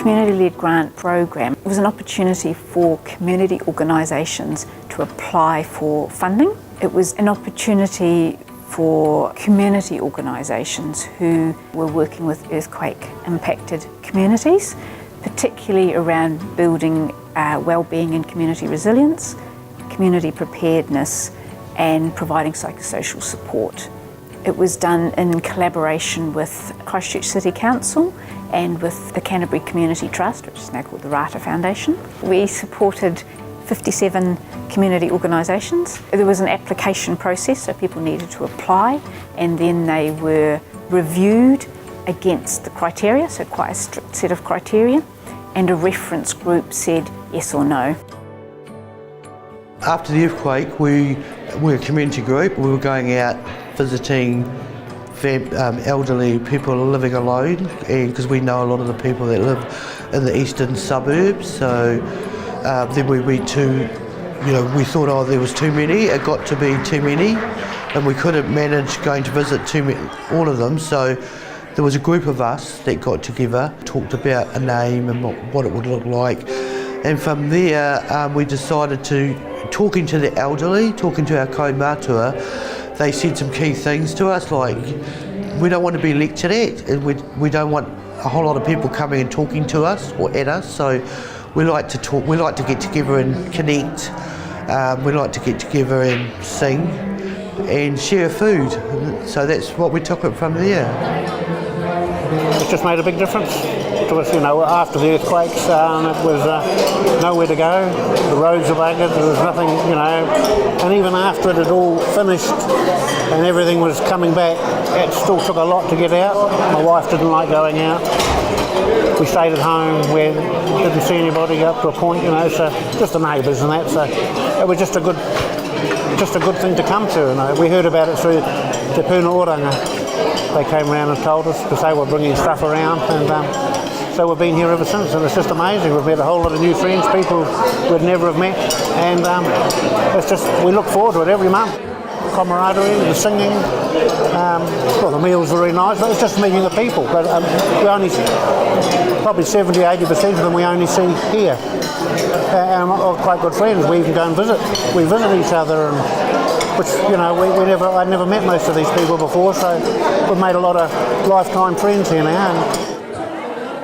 community-led grant program was an opportunity for community organisations to apply for funding. It was an opportunity for community organisations who were working with earthquake-impacted communities, particularly around building wellbeing and community resilience, community preparedness, and providing psychosocial support. It was done in collaboration with Christchurch City Council and with the Canterbury Community Trust, which is now called the Rata Foundation. We supported 57 community organisations. There was an application process, so people needed to apply, and then they were reviewed against the criteria, so quite a strict set of criteria, and a reference group said yes or no. After the earthquake, we were a community group. We were going out visiting elderly people living alone, and because we know a lot of the people that live in the eastern suburbs. So then we went to, we thought, oh, there was too many. It got to be too many, and we couldn't manage going to visit all of them. So there was a group of us that got together, talked about a name and what it would look like, and from there we decided to, talking to the elderly, talking to our kaumatua, they said some key things to us, like we don't want to be lectured at, and we don't want a whole lot of people coming and talking to us or at us, so we like to talk, we like to get together and connect, we like to get together and sing and share food, so that's what we took it from there. It's just made a big difference to us, after the earthquakes, it was nowhere to go, the roads were buggered, there was nothing, and even after it had all finished and everything was coming back, it still took a lot to get out. My wife didn't like going out. We stayed at home, we didn't see anybody up to a point, so just the neighbours and that, so it was just a good thing to come to. We heard about it through Te Puna Oranga. They came around and told us because they were bringing stuff around, and so we've been here ever since, and it's just amazing. We've met a whole lot of new friends, people we'd never have met, and it's just, we look forward to it every month. Camaraderie, the singing, the meals were really nice, but it's just meeting the people. But we only, probably 70-80% of them we only see here. And we're quite good friends. We even go and visit. We visit each other, and which, I'd never met most of these people before, so we've made a lot of lifetime friends here now.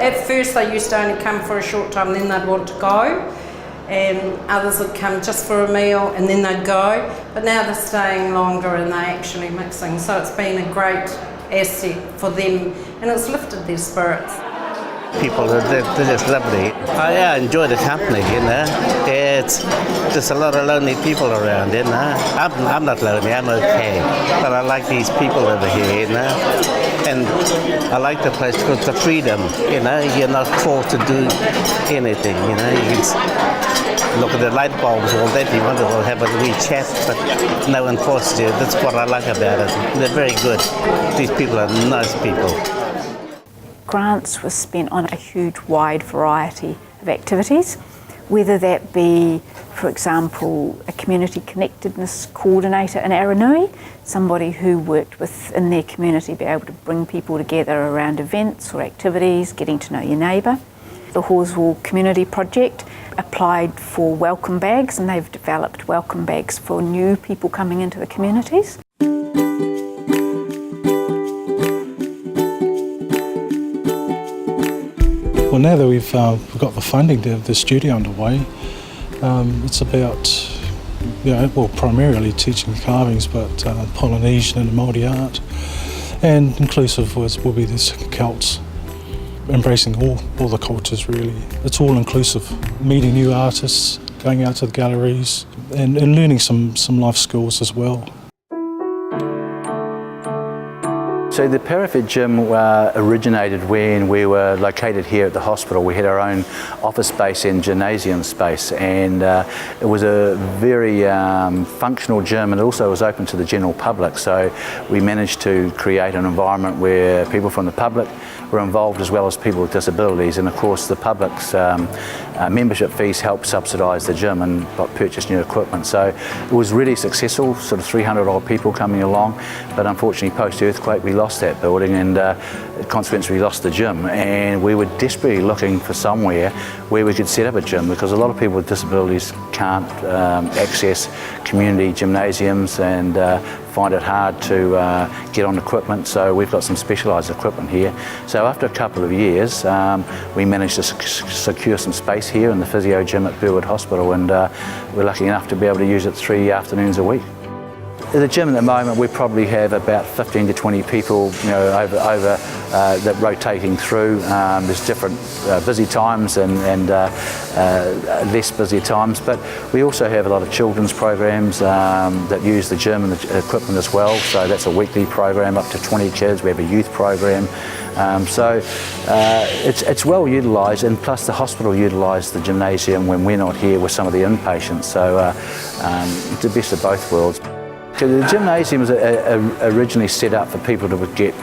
At first they used to only come for a short time, then they'd want to go, and others would come just for a meal and then they'd go, but now they're staying longer and they're actually mixing, so it's been a great asset for them and it's lifted their spirits. People, they're just lovely. I enjoy the company, It's just a lot of lonely people around, I'm not lonely, I'm okay. But I like these people over here, And I like the place because the freedom, You're not forced to do anything, You can look at the light bulbs all day if you want to have a wee chat, but no one forces you. That's what I like about it. They're very good. These people are nice people. Grants were spent on a huge wide variety of activities, whether that be, for example, a community connectedness coordinator in Aranui, somebody who worked within their community, be able to bring people together around events or activities, getting to know your neighbour. The Horswell Community Project applied for welcome bags, and they've developed welcome bags for new people coming into the communities. Well, now that we've got the funding to have the studio underway, it's about, primarily teaching carvings, but Polynesian and Māori art, and inclusive will be this Celts, embracing all the cultures really. It's all inclusive, meeting new artists, going out to the galleries, and learning some life skills as well. So the Parafed gym originated when we were located here at the hospital. We had our own office space and gymnasium space, and it was a very functional gym, and also was open to the general public. So we managed to create an environment where people from the public were involved, as well as people with disabilities, and of course the public's membership fees helped subsidise the gym and purchase new equipment. So it was really successful, sort of 300 odd people coming along, but unfortunately post-earthquake we lost lost that building, and consequently we lost the gym, and we were desperately looking for somewhere where we could set up a gym, because a lot of people with disabilities can't access community gymnasiums and find it hard to get on equipment, so we've got some specialised equipment here. So after a couple of years we managed to secure some space here in the physio gym at Burwood Hospital, and we're lucky enough to be able to use it 3 afternoons a week. At the gym at the moment we probably have about 15 to 20 people, you know, over that rotating through. There's different busy times and less busy times, but we also have a lot of children's programs that use the gym and the equipment as well, so that's a weekly program up to 20 kids. We have a youth program, so it's well utilised, and plus the hospital utilise the gymnasium when we're not here with some of the inpatients, so it's the best of both worlds. The gymnasium was originally set up for people to get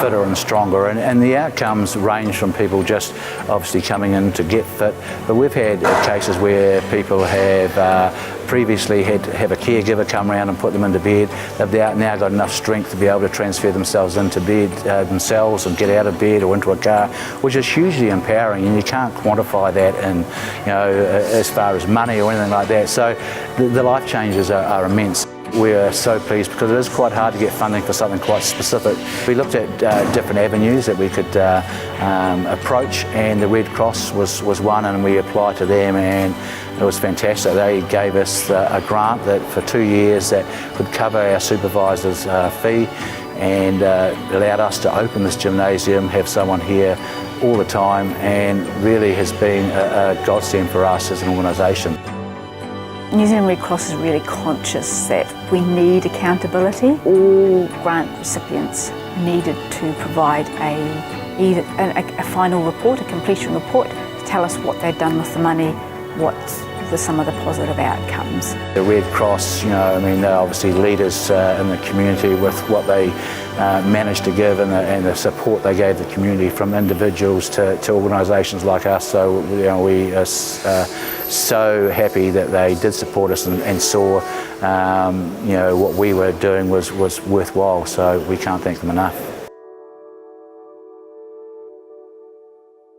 fitter and stronger, and the outcomes range from people just obviously coming in to get fit, but we've had cases where people have previously had to have a caregiver come around and put them into bed. They've now got enough strength to be able to transfer themselves into bed themselves and get out of bed or into a car, which is hugely empowering, and you can't quantify that in, you know, as far as money or anything like that. So the life changes are immense. We are so pleased because it is quite hard to get funding for something quite specific. We looked at different avenues that we could approach, and the Red Cross was one, and we applied to them, and it was fantastic. They gave us a grant that for 2 years that would cover our supervisor's fee, and allowed us to open this gymnasium, have someone here all the time, and really has been a godsend for us as an organisation. New Zealand Red Cross is really conscious that we need accountability. All grant recipients needed to provide a final report, a completion report, to tell us what they'd done with the money, what were some of the positive outcomes. The Red Cross, you know, I mean, they're obviously leaders in the community with what they managed to give, and the support they gave the community, from individuals to organisations like us. So, you know, we are so happy that they did support us and saw, you know, what we were doing was worthwhile. So we can't thank them enough.